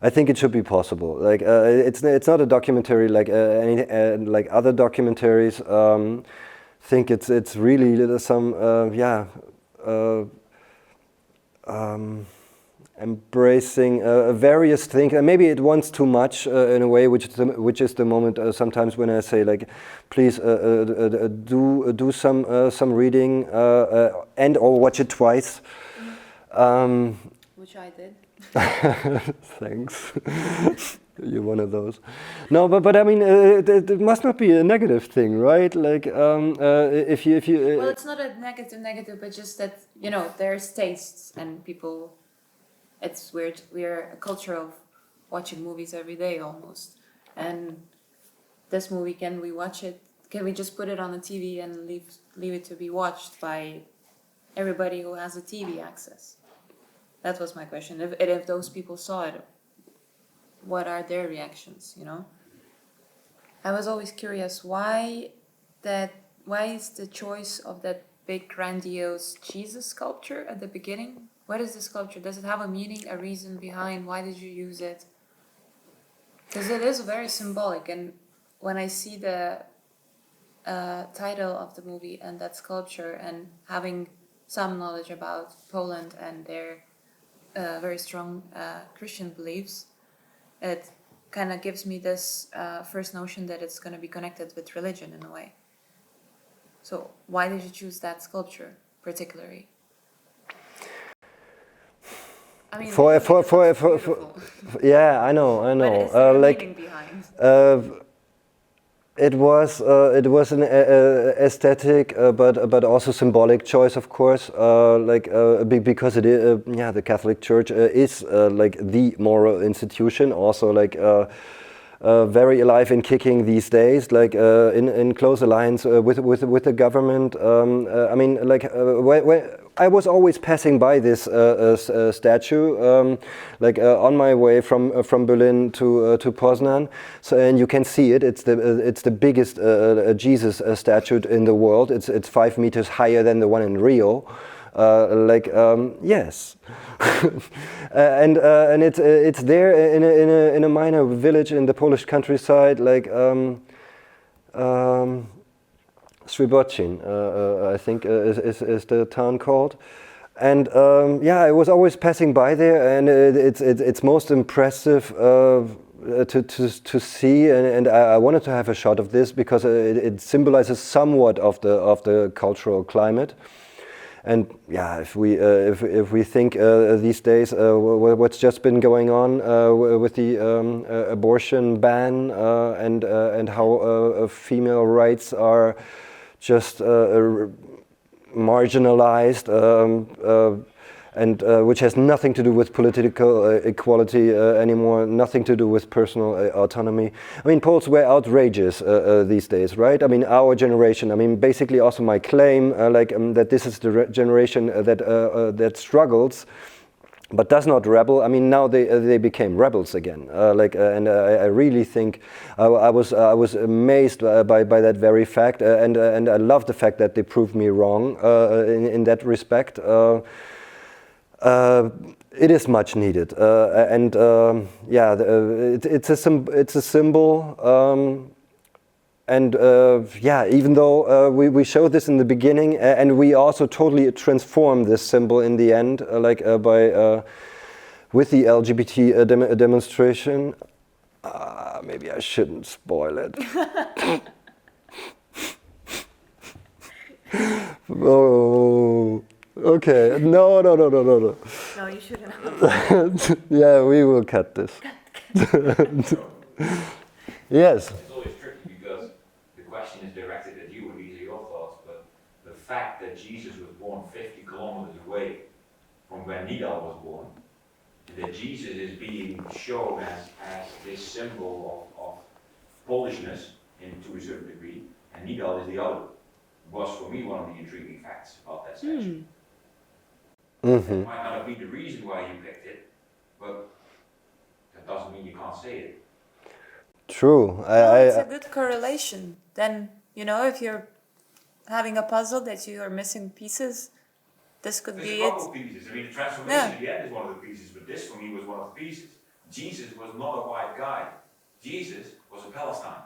[SPEAKER 1] I think it should be possible. Like it's not a documentary like like other documentaries. Think it's really some embracing various things. And maybe it wants too much in a way, which is the moment sometimes when I say, like, please do some reading and or watch it twice.
[SPEAKER 2] Which I did.
[SPEAKER 1] Thanks. You're one of those. No, but I mean, it must not be a negative thing, right? Like, if you.
[SPEAKER 2] Well, it's not a negative, but just that, you know, there's tastes and people. It's weird. We're a culture of watching movies every day almost, and this movie, can we watch it? Can we just put it on the TV and leave it to be watched by everybody who has a TV access? That was my question. If those people saw it, what are their reactions, you know? I was always curious why is the choice of that big grandiose Jesus sculpture at the beginning? What is the sculpture? Does it have a meaning, a reason behind? Why did you use it? Because it is very symbolic, and when I see the title of the movie and that sculpture, and having some knowledge about Poland and their very strong Christian beliefs, it kind of gives me this first notion that it's going to be connected with religion in a way. So why did you choose that sculpture particularly? I mean,
[SPEAKER 1] yeah, I know.
[SPEAKER 2] But is there a meaning behind?
[SPEAKER 1] It was an aesthetic, but also symbolic choice, of course. Because it is, the Catholic Church is like the moral institution, also like very alive and kicking these days, like in close alliance with the government. I mean, like when I was always passing by this statue, on my way from Berlin to Poznan. So, and you can see it. It's the biggest Jesus statue in the world. It's 5 meters higher than the one in Rio. Yes, and it's there in a minor village in the Polish countryside, like Srebocin, I think is the town called, and I was always passing by there, and it's most impressive to see, and I wanted to have a shot of this because it symbolizes somewhat of the cultural climate. And yeah, if we think these days what's just been going on with the abortion ban and how female rights are just marginalized, and which has nothing to do with political equality anymore, nothing to do with personal autonomy. I mean, Poles were outrageous these days, right? I mean, our generation. I mean, basically, also my claim, that this is the generation that struggles, but does not rebel. I mean, now they became rebels again. And I really think I was amazed by that very fact, and I love the fact that they proved me wrong in that respect. It is much needed, it's a symbol, even though we showed this in the beginning, and we also totally transformed this symbol in the end, with the LGBT demonstration. Maybe I shouldn't spoil it. Oh, okay. No.
[SPEAKER 2] No, you shouldn't.
[SPEAKER 1] Yeah, we will cut this. Yes.
[SPEAKER 7] It's always tricky because the question is directed at you and these are your thoughts, but the fact that Jesus was born 50 kilometers away from where Nidal was born, and that Jesus is being shown as this symbol of Polishness to a certain degree, and Nidal is the other, was for me one of the intriguing facts about that statue. That might not have been the reason why you picked it, but that doesn't mean you can't say it.
[SPEAKER 1] True.
[SPEAKER 2] It's a good correlation. Then, if you're having a puzzle that you are missing pieces, this could
[SPEAKER 7] There's
[SPEAKER 2] be
[SPEAKER 7] a
[SPEAKER 2] it.
[SPEAKER 7] couple of pieces. I mean, the transformation at the end is one of the pieces, but this for me was one of the pieces. Jesus was not a white guy. Jesus was a Palestine.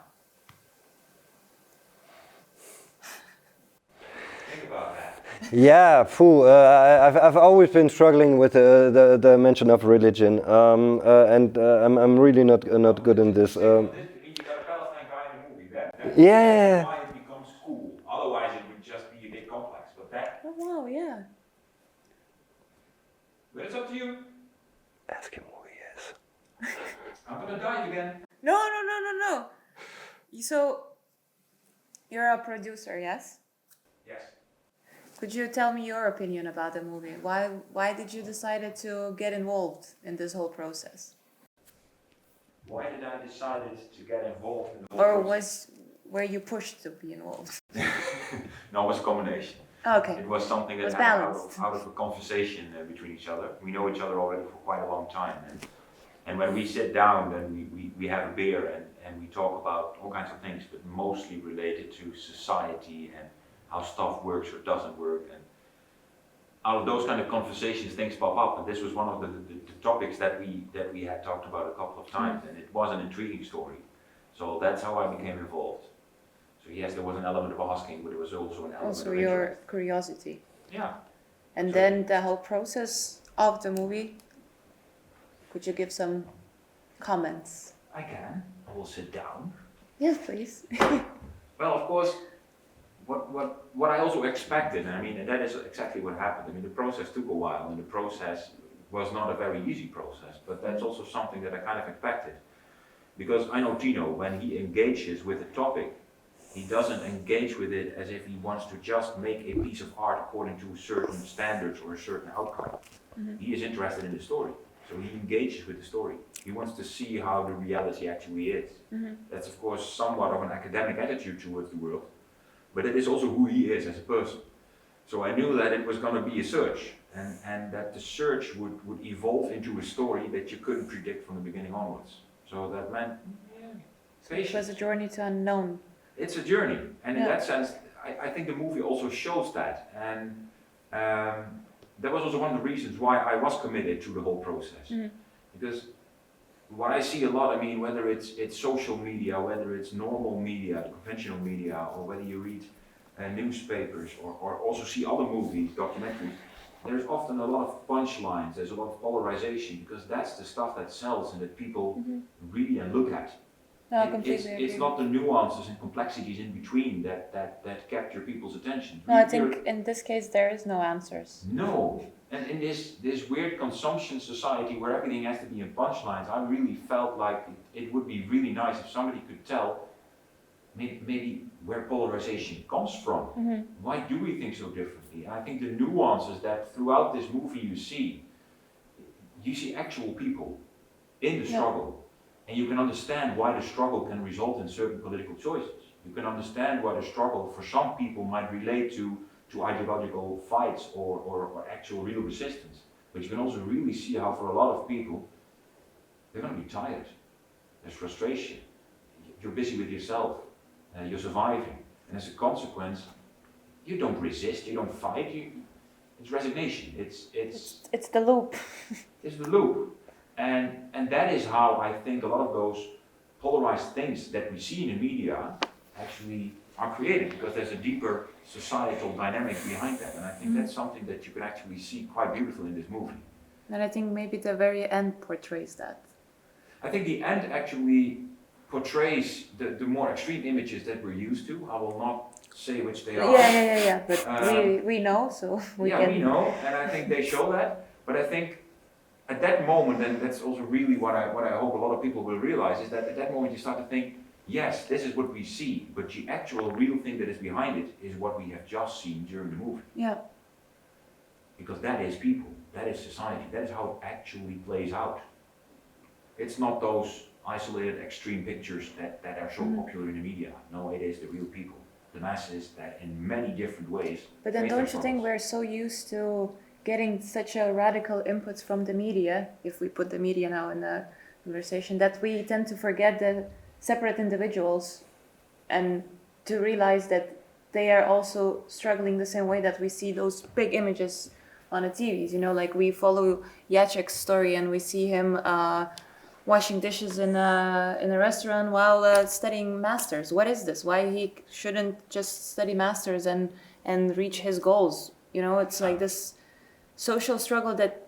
[SPEAKER 7] Think about that.
[SPEAKER 1] Yeah, I've always been struggling with the dimension of religion, and I'm really not good in this.
[SPEAKER 7] You got a Palestine guy in the movie. That's
[SPEAKER 1] Yeah.
[SPEAKER 7] why it becomes cool. Otherwise, it would just be a bit complex. But that,
[SPEAKER 2] Oh, wow, yeah.
[SPEAKER 7] but it's up to you.
[SPEAKER 1] Ask him who he is.
[SPEAKER 7] I'm gonna die again.
[SPEAKER 2] No. So, you're a producer, yes?
[SPEAKER 7] Yes.
[SPEAKER 2] Could you tell me your opinion about the movie? Why did you decide to get involved in this whole process?
[SPEAKER 7] Why did I decide to get involved in the whole
[SPEAKER 2] Or
[SPEAKER 7] process?
[SPEAKER 2] were you pushed to be involved?
[SPEAKER 7] No, it was a combination.
[SPEAKER 2] Okay.
[SPEAKER 7] It was something that
[SPEAKER 2] Was
[SPEAKER 7] happened
[SPEAKER 2] balanced.
[SPEAKER 7] out of a conversation between each other. We know each other already for quite a long time. And when we sit down, then we have a beer and we talk about all kinds of things, but mostly related to society and how stuff works or doesn't work. And out of those kind of conversations, things pop up. And this was one of the topics that we had talked about a couple of times. And it was an intriguing story. So that's how I became involved. So yes, there was an element of asking, but there was also an element
[SPEAKER 2] Also
[SPEAKER 7] of
[SPEAKER 2] your
[SPEAKER 7] interest.
[SPEAKER 2] curiosity.
[SPEAKER 7] Yeah.
[SPEAKER 2] And
[SPEAKER 7] So-
[SPEAKER 2] then the whole process of the movie, could you give some comments?
[SPEAKER 7] I can. I will sit down.
[SPEAKER 2] Yes, please.
[SPEAKER 7] Well, of course, what I also expected, and I mean, and that is exactly what happened. I mean, the process took a while, and the process was not a very easy process, but that's also something that I kind of expected. Because I know Tino, when he engages with a topic, he doesn't engage with it as if he wants to just make a piece of art according to certain standards or a certain outcome. He is interested in the story, so he engages with the story. He wants to see how the reality actually is. That's of course somewhat of an academic attitude towards the world, but it is also who he is as a person. So I knew that it was going to be a search, and that the search would evolve into a story that you couldn't predict from the beginning onwards. So that meant,
[SPEAKER 2] It was a journey to unknown.
[SPEAKER 7] it's a journey, and in
[SPEAKER 2] Yeah.
[SPEAKER 7] that sense, I think the movie also shows that. And that was also one of the reasons why I was committed to the whole process. Because what I see a lot, I mean, whether it's social media, whether it's normal media, conventional media, or whether you read newspapers or also see other movies, documentaries, there's often a lot of punchlines, there's a lot of polarization, because that's the stuff that sells and that people read and look at.
[SPEAKER 2] No, I completely agree.
[SPEAKER 7] It's not the nuances and complexities in between that capture people's attention.
[SPEAKER 2] No, I think in this case there is no answers.
[SPEAKER 7] No, and in this weird consumption society where everything has to be in punchlines, I really felt like it would be really nice if somebody could tell maybe where polarization comes from. Why do we think so differently? And I think the nuances that throughout this movie you see actual people in the struggle. And you can understand why the struggle can result in certain political choices. You can understand why the struggle for some people might relate to ideological fights or actual real resistance. But you can also really see how for a lot of people, they're going to be tired. There's frustration. You're busy with yourself. You're surviving. And as a consequence, you don't resist, you don't fight. It's resignation.
[SPEAKER 2] It's the loop.
[SPEAKER 7] It's the loop. And that is how I think a lot of those polarized things that we see in the media actually are created, because there's a deeper societal dynamic behind that. And I think that's something that you can actually see quite beautiful in this movie.
[SPEAKER 2] And I think maybe the very end portrays that.
[SPEAKER 7] I think the end actually portrays the more extreme images that we're used to. I will not say which they are.
[SPEAKER 2] Yeah. But we know, so we can.
[SPEAKER 7] We know, and I think they show that. But I think at that moment, and that's also really what I hope a lot of people will realize, is that at that moment you start to think, yes, this is what we see, but the actual real thing that is behind it is what we have just seen during the movie.
[SPEAKER 2] Yeah.
[SPEAKER 7] Because that is people, that is society, that is how it actually plays out. It's not those isolated extreme pictures that are so popular in the media. No, it is the real people, the masses that in many different ways.
[SPEAKER 2] But then
[SPEAKER 7] face
[SPEAKER 2] don't
[SPEAKER 7] their
[SPEAKER 2] you think
[SPEAKER 7] problems.
[SPEAKER 2] we're so used to getting such a radical inputs from the media, if we put the media now in the conversation, that we tend to forget the separate individuals and to realize that they are also struggling the same way that we see those big images on the TVs. You know, like we follow Jacek's story and we see him washing dishes in a restaurant while studying masters. What is this? Why he shouldn't just study masters and reach his goals? You know, it's like this social struggle that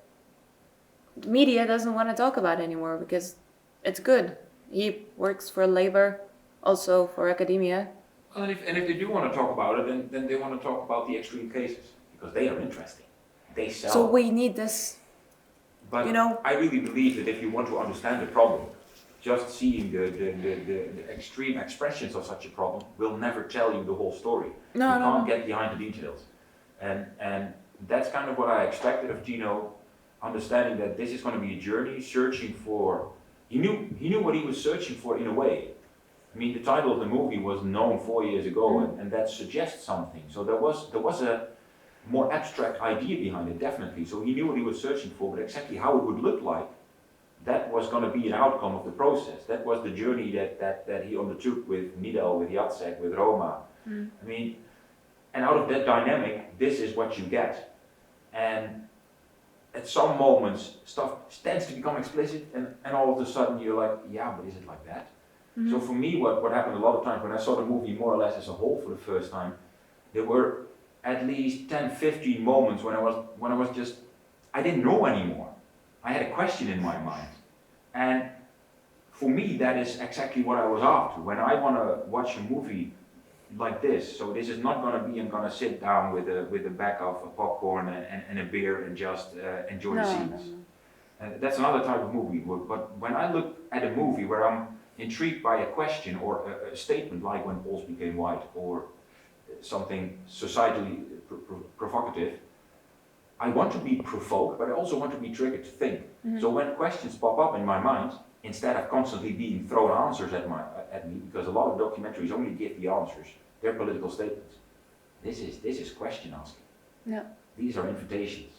[SPEAKER 2] media doesn't want to talk about anymore because it's good. He works for labor, also for academia.
[SPEAKER 7] And if they do want to talk about it, then they want to talk about the extreme cases because they are interesting. They sell.
[SPEAKER 2] So we need this.
[SPEAKER 7] But
[SPEAKER 2] you know,
[SPEAKER 7] I really believe that if you want to understand the problem, just seeing the extreme expressions of such a problem will never tell you the whole story. You can't get behind the details. And that's kind of what I expected of Tino, understanding that this is going to be a journey, searching for. He knew what he was searching for in a way. I mean, the title of the movie was known 4 years ago, and that suggests something. So there was a more abstract idea behind it, definitely. So he knew what he was searching for, but exactly how it would look like, that was going to be an outcome of the process. That was the journey that he undertook with Nidal, with Jacek, with Roma. I mean, and out of that dynamic, this is what you get. And at some moments, stuff tends to become explicit, and all of a sudden you're like, yeah, but is it like that? So for me, what happened a lot of times when I saw the movie more or less as a whole for the first time, there were at least 10, 15 moments when I was just, I didn't know anymore. I had a question in my mind. And for me, that is exactly what I was after. When I want to watch a movie like this, so this is not going to be, I'm going to sit down with a bag of popcorn and a beer and just enjoy the scenes. And that's another type of movie. But when I look at a movie where I'm intrigued by a question or a statement like when Poles became white or something societally provocative, I want to be provoked, but I also want to be triggered to think. So when questions pop up in my mind, instead of constantly being thrown answers at me, because a lot of documentaries only give the answers, they're political statements. This is question asking.
[SPEAKER 2] Yeah.
[SPEAKER 7] These are invitations.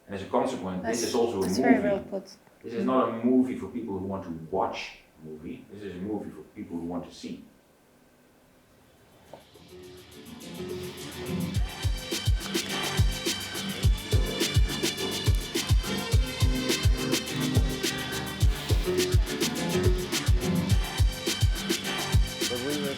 [SPEAKER 7] And as a consequence, this is also a movie.
[SPEAKER 2] Very well put.
[SPEAKER 7] This is not a movie for people who want to watch a movie. This is a movie for people who want to see.
[SPEAKER 1] But we were